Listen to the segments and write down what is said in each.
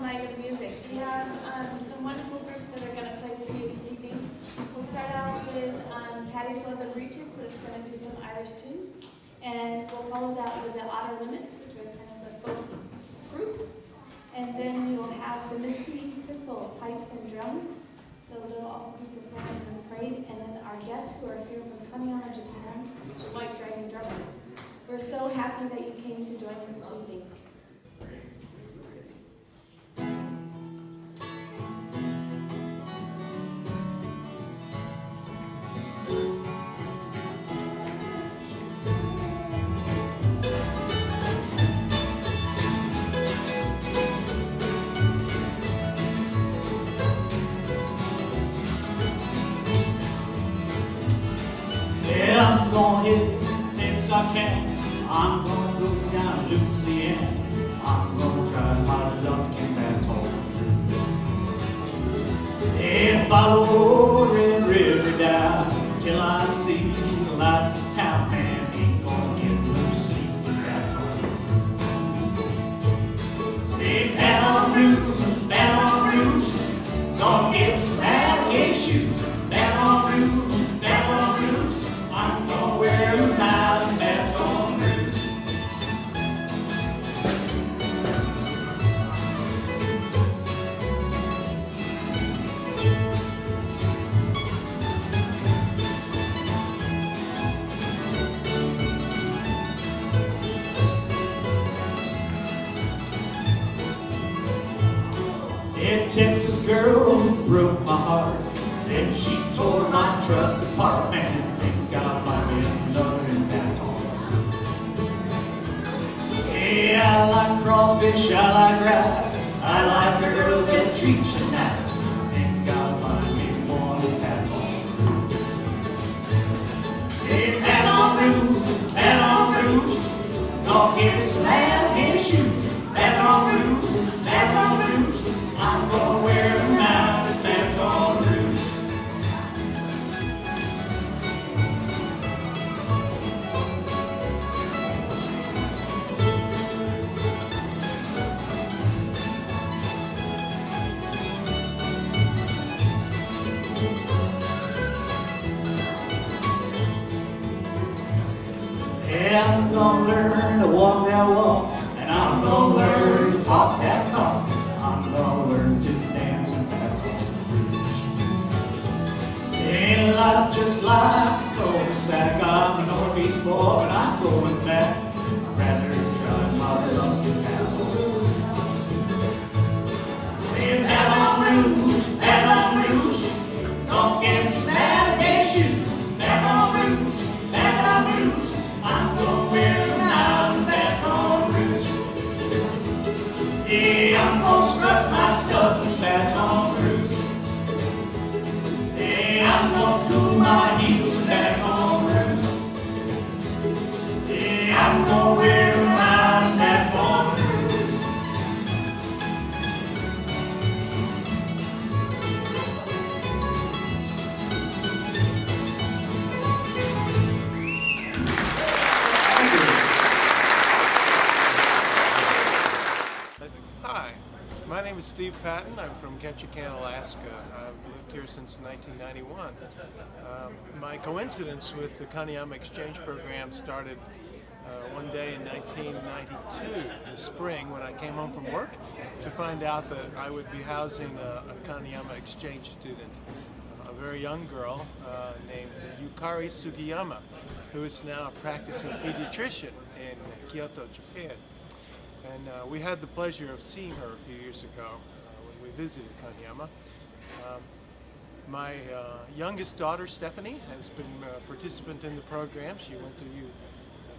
night of music. We have some wonderful groups that are going to play with you this evening. We'll start out with Patty's Leather Breeches, that's going to do some Irish tunes. And we'll follow that with the Outer Limits, which are kind of a folk group. And then we will have the Misty Thistle, pipes and drums. So they'll also be performing in the parade. And then our guests who are here from Kanayama, Japan, the White Dragon Drummers. We're so happy that you came to join us this evening. I'm gonna hit Texarkana. I'm gonna go down Louisiana. I'm gonna try my luck in Baton Rouge. And follow Red River down till I see the lights of town. Man, ain't gonna get no sleep in Baton Rouge. Say Baton Rouge, gonna get some alligator shoes. Baton Rouge, Baton Rouge. I'm gonna wear them out in Baton Rouge. A Texas girl broke my heart, then she tore my truck apart. Man, got my love in Baton Rouge. Hey, I like crawfish, I like rice, I like girls that treat you nice. Ain't got my one in Baton Rouge. Hey, Baton Rouge, don't get a slam in shoes. Baton Rouge, I'm gonna wear them out in Baton Rouge. Yeah, I'm gonna learn to walk that walk, and I'm gonna learn to talk that talk. I'm gonna learn to dance in Baton Rouge. Ain't life just like a cul-de-sac? I'm a Northeast boy, but I'm going back. I'd rather try my luck in Baton Rouge. Say Baton Rouge, don't get snapped in shoes. Baton Rouge, I'm gonna wear them out in Baton Rouge. Yeah, I'm gonna strut my stuff in Baton Rouge. Yeah, I'm gonna cool my heels in Baton Rouge. Yeah, I'm gonna wear them out in Baton Rouge. Hi, my name is Steve Patton. I'm from Ketchikan, Alaska. I've lived here since 1991. My coincidence with the Kanayama Exchange program started one day in 1992, in the spring, when I came home from work to find out that I would be housing a Kanayama Exchange student, a very young girl named Yukari Sugiyama, who is now a practicing pediatrician in Kyoto, Japan. And we had the pleasure of seeing her a few years ago when we visited Kanayama. My youngest daughter, Stephanie, has been a participant in the program. She went to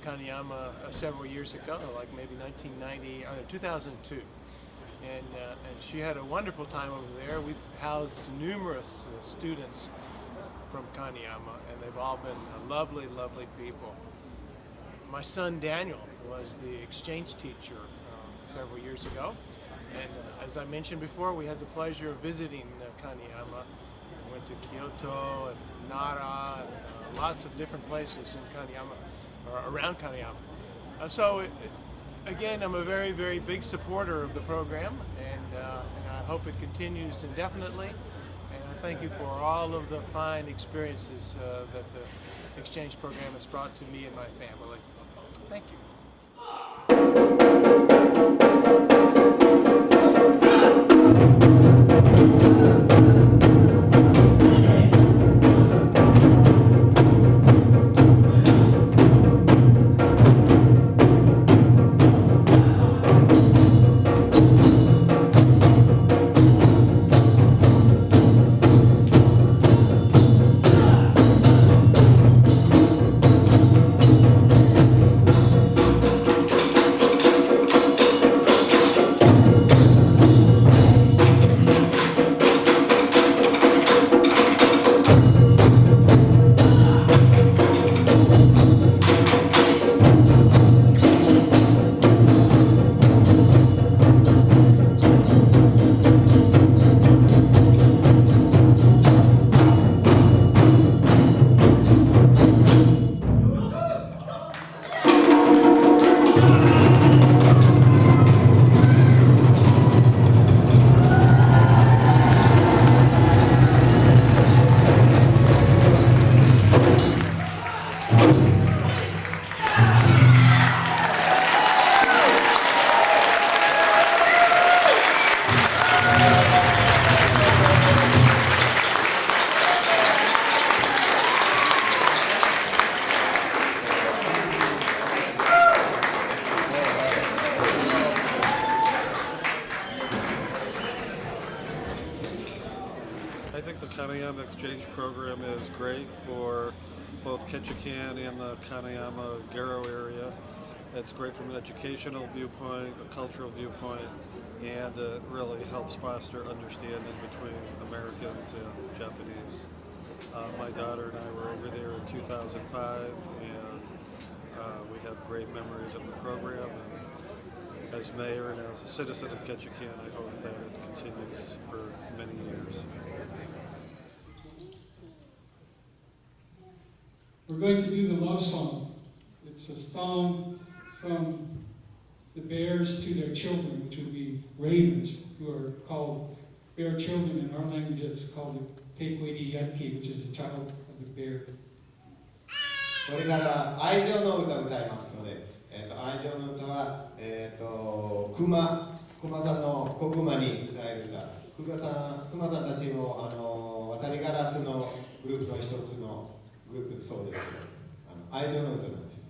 Kanayama several years ago, like maybe 2002. And she had a wonderful time over there. We've housed numerous students from Kanayama, and they've all been lovely, lovely people. My son Daniel was the exchange teacher several years ago, and as I mentioned before, we had the pleasure of visiting Kanayama. We went to Kyoto and Nara and lots of different places in Kanayama, or around Kanayama. So again, I'm a very, very big supporter of the program, and I hope it continues indefinitely. And I thank you for all of the fine experiences that the exchange program has brought to me and my family. Thank you. I think the Kanayama Exchange Program is great for both Ketchikan and the Kanayama-Garo area. It's great from an educational viewpoint, a cultural viewpoint, and it really helps foster understanding between Americans and Japanese. My daughter and I were over there in 2005, and we have great memories of the program. And as mayor and as a citizen of Ketchikan, I hope that it continues for many years. We're going to do the love song. It's a song from the bears to their children, which would be ravens, who are called bear children. In our language, it's called the Tekwedi Yatki, which is a child of the bear. これから愛情の歌を歌いますので、愛情の歌は、熊さんの子熊に歌える歌。熊さんたちも渡りガラスのグループの一つのグループそうですけど、愛情の歌なんです。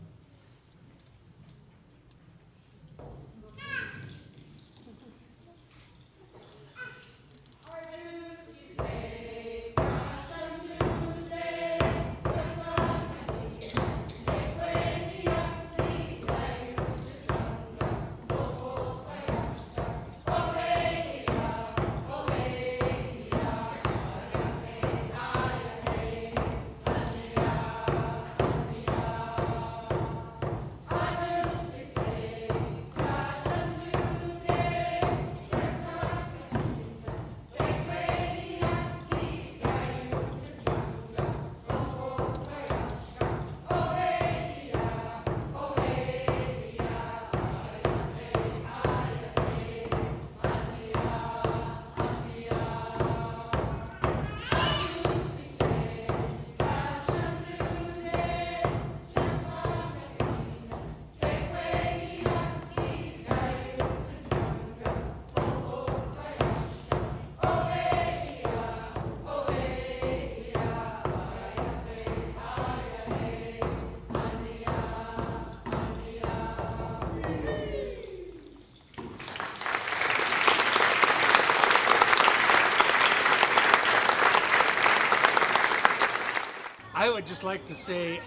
I would just like to say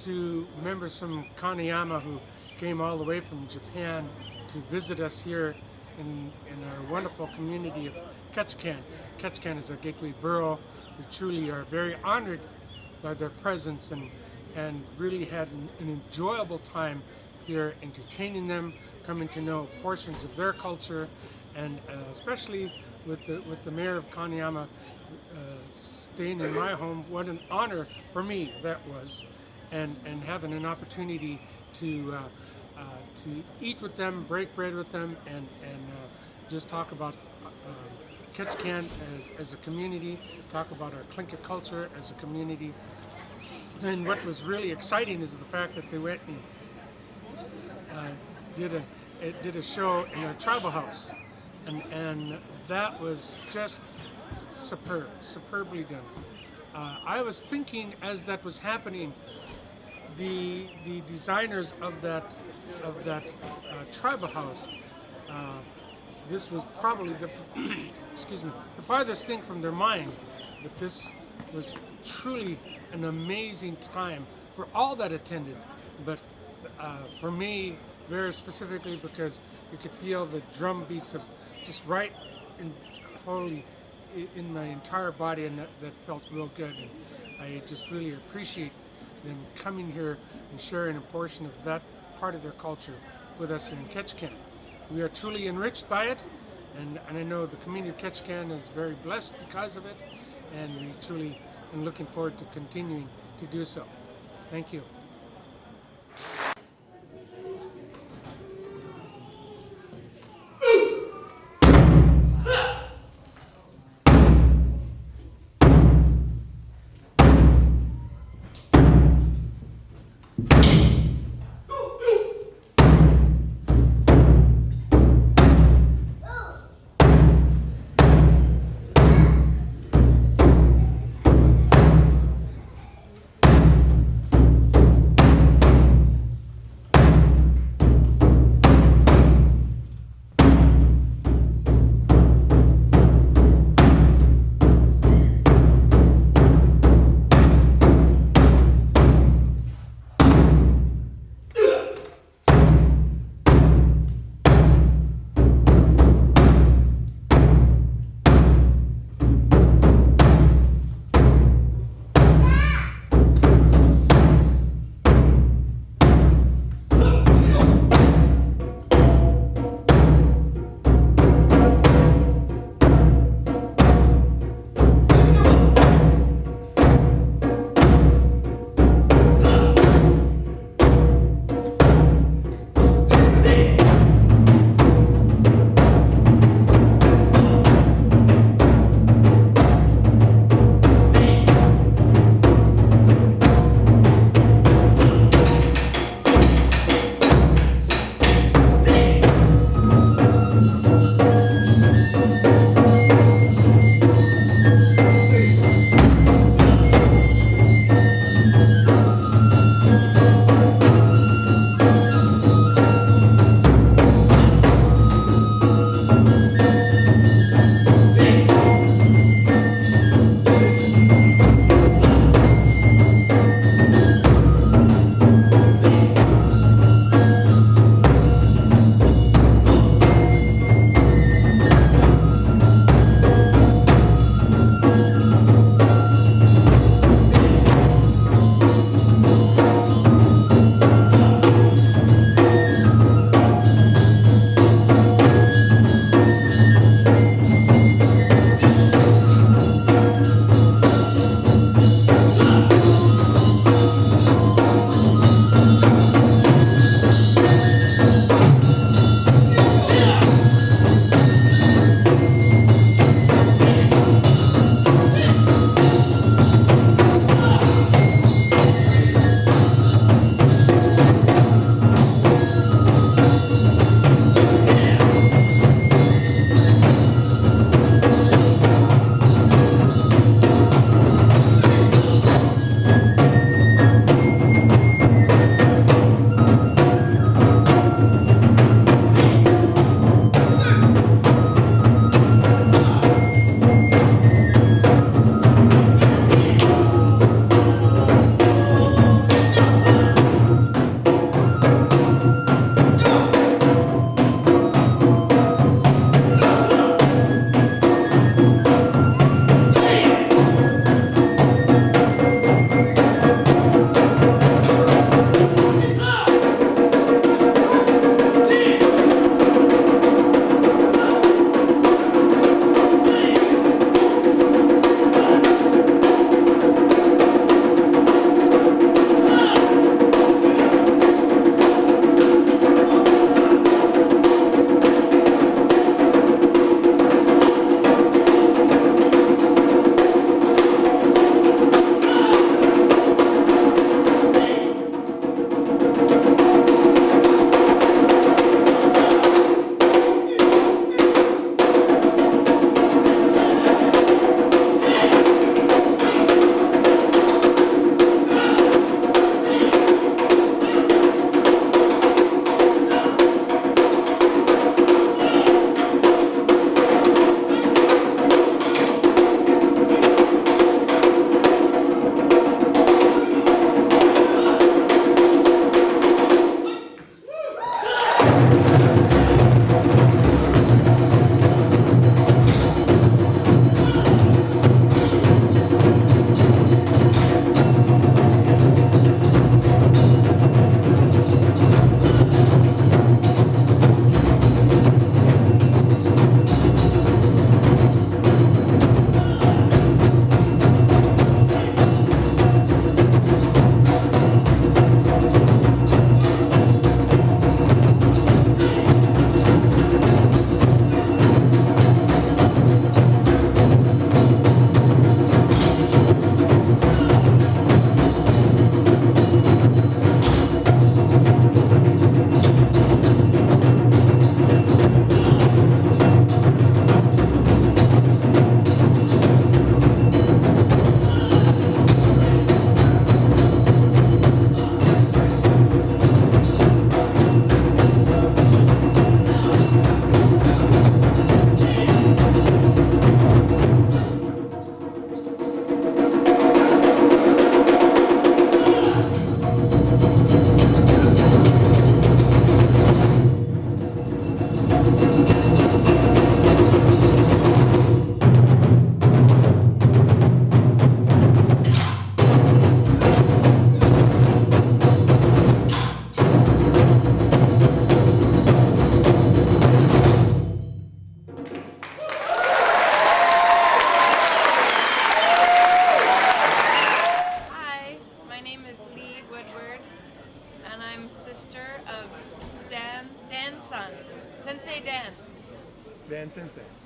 to members from Kanayama who came all the way from Japan to visit us here in our wonderful community of Ketchikan. Ketchikan is a gateway borough. We truly are very honored by their presence and really had an enjoyable time here entertaining them, coming to know portions of their culture, and especially with the mayor of Kanayama staying in my home. What an honor for me that was, and having an opportunity to eat with them, break bread with them, and just talk about Ketchikan as a community, talk about our clinker culture as a community. And what was really exciting is the fact that they went and did a show in our tribal house, and that was just superbly done. I was thinking as that was happening, the designers of that tribal house, this was probably the the farthest thing from their mind, that this was truly an amazing time for all that attended, but for me very specifically because you could feel the drum beats of just right in wholly in my entire body, and that felt real good. And I just really appreciate them coming here and sharing a portion of that part of their culture with us in Ketchikan. We are truly enriched by it, and I know the community of Ketchikan is very blessed because of it, and we truly are looking forward to continuing to do so. Thank you.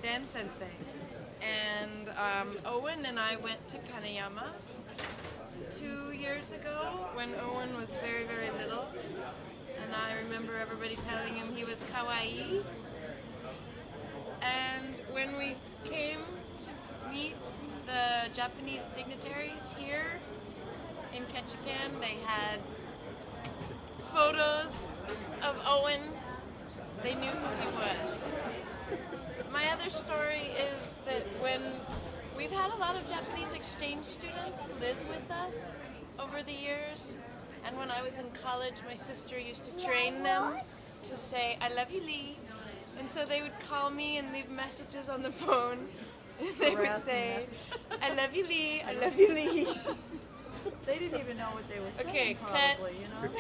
Dan Sensei. And Owen and I went to Kanayama 2 years ago when Owen was very, very little. And I remember everybody telling him he was kawaii. And when we came to meet the Japanese dignitaries here in Ketchikan, they had photos of Owen. They knew who he was. My other story is that when we've had a lot of Japanese exchange students live with us over the years, and when I was in college, my sister used to train them to say, "I love you, Lee." And so they would call me and leave messages on the phone, and they would say, "I love you, Lee, I love you, Lee." They didn't even know what they were saying, Okay, probably, cut. you know?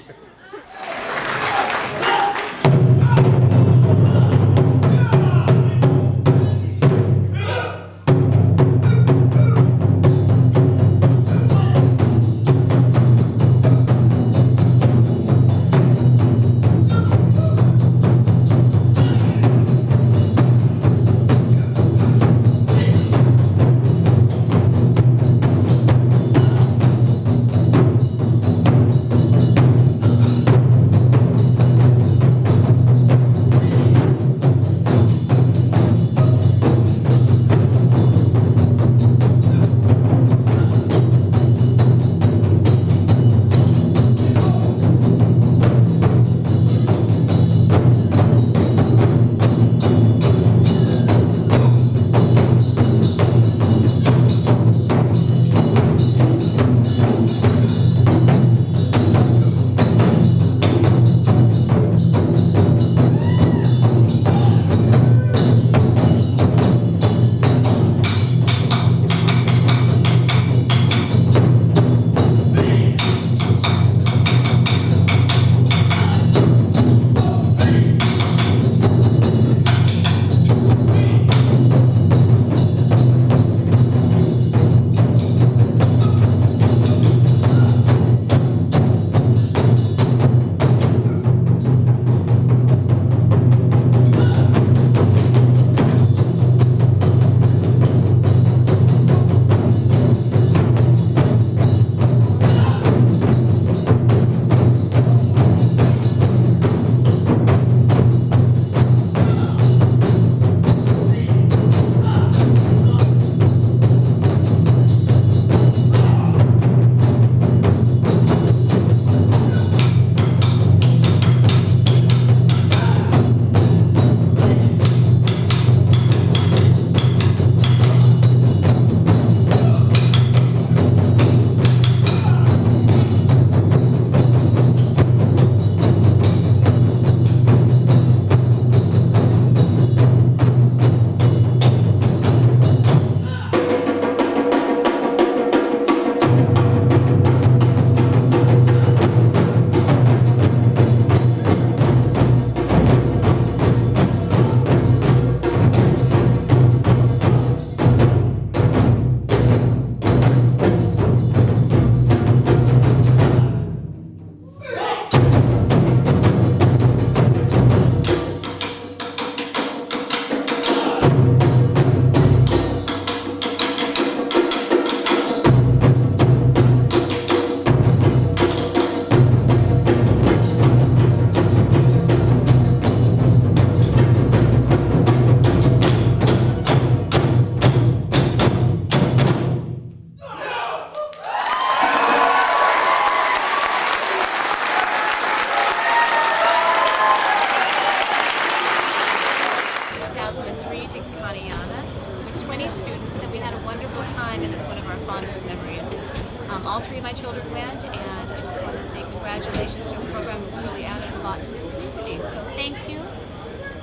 All three of my children went, and I just want to say congratulations to a program that's really added a lot to this community. So thank you,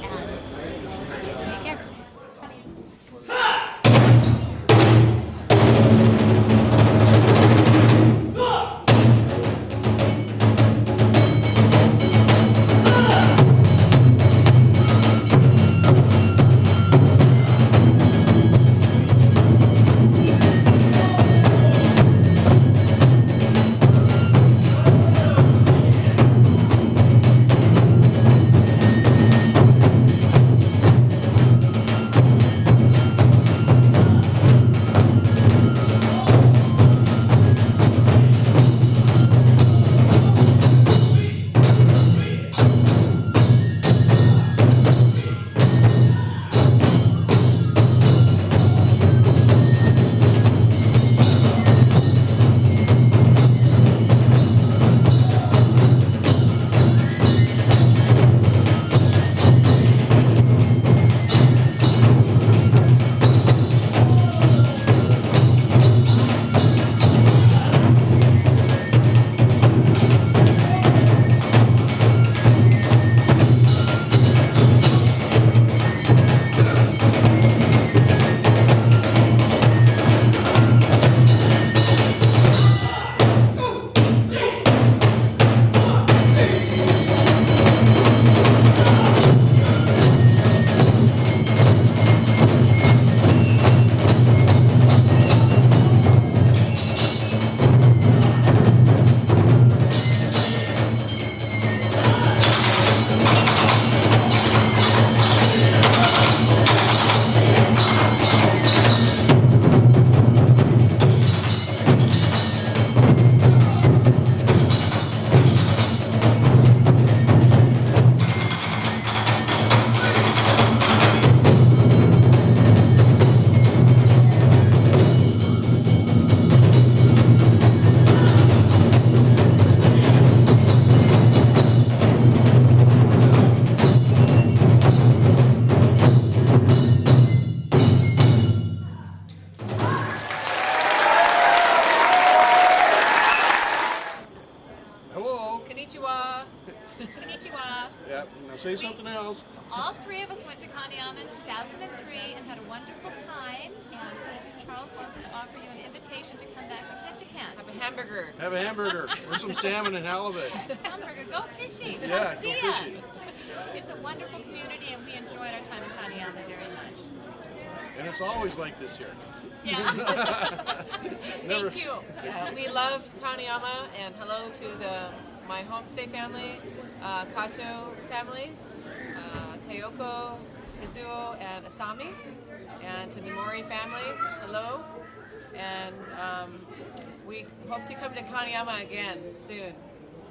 and take care. say something else. All three of us went to Kanayama in 2003 and had a wonderful time. And Charles wants to offer you an invitation to come back to Ketchikan. Have a hamburger. Have a hamburger or some salmon and halibut. Hamburger, go fishing. Yeah, Come go see fishing. us. It's a wonderful community, and we enjoyed our time in Kanayama very much. And it's always like this here. Yeah. Never- Thank you. We loved Kanayama, and hello to my homestay family, Kato family, Kayoko, Kazuo, and Asami, and to the Mori family, hello. And we hope to come to Kanayama again soon.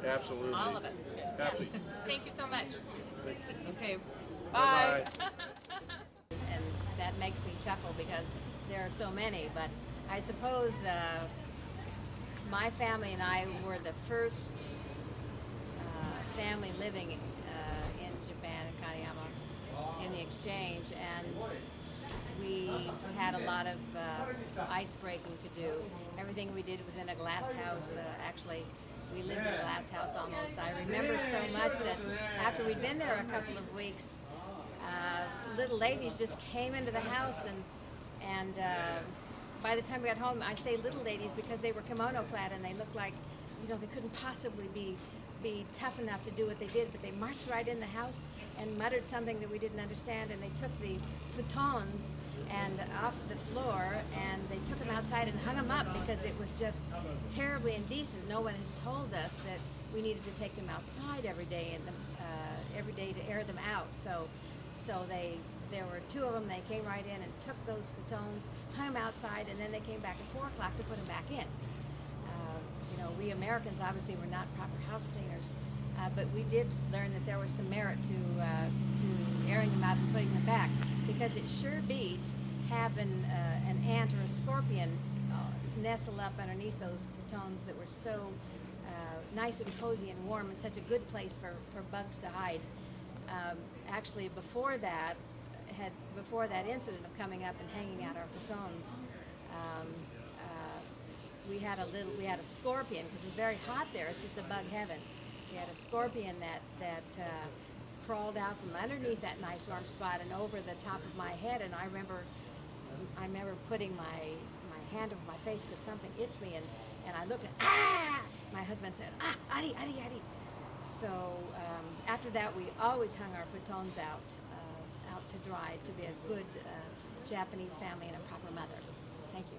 Absolutely. All of us. Happy. Yes. Thank you so much. Okay, bye. Bye-bye. And that makes me chuckle because there are so many. But I suppose my family and I were the first family living in Japan, in Kanayama, in the exchange, and we had a lot of ice breaking to do. Everything we did was in a glass house. Actually, we lived in a glass house almost. I remember so much that after we'd been there a couple of weeks, little ladies just came into the house, and by the time we got home, I say little ladies because they were kimono clad and they looked like, you know, they couldn't possibly be tough enough to do what they did, but they marched right in the house and muttered something that we didn't understand, and they took the futons and off the floor and they took them outside and hung them up because it was just terribly indecent. No one had told us that we needed to take them outside every day to air them out. So there were two of them. They came right in and took those futons, hung them outside, and then they came back at 4 o'clock to put them back in. You know, we Americans obviously were not proper house cleaners, but we did learn that there was some merit to airing them out and putting them back, because it sure beat having an ant or a scorpion nestle up underneath those futons that were so nice and cozy and warm and such a good place for bugs to hide. Actually, before that incident of coming up and hanging out our futons, we had a scorpion, because it's very hot there. It's just a bug heaven. We had a scorpion that crawled out from underneath that nice warm spot and over the top of my head. And I remember putting my hand over my face because something itched me, and I looked and my husband said, Ari, Ari, Ari. So after that, we always hung our futons out to dry, to be a good Japanese family and a proper mother. Thank you.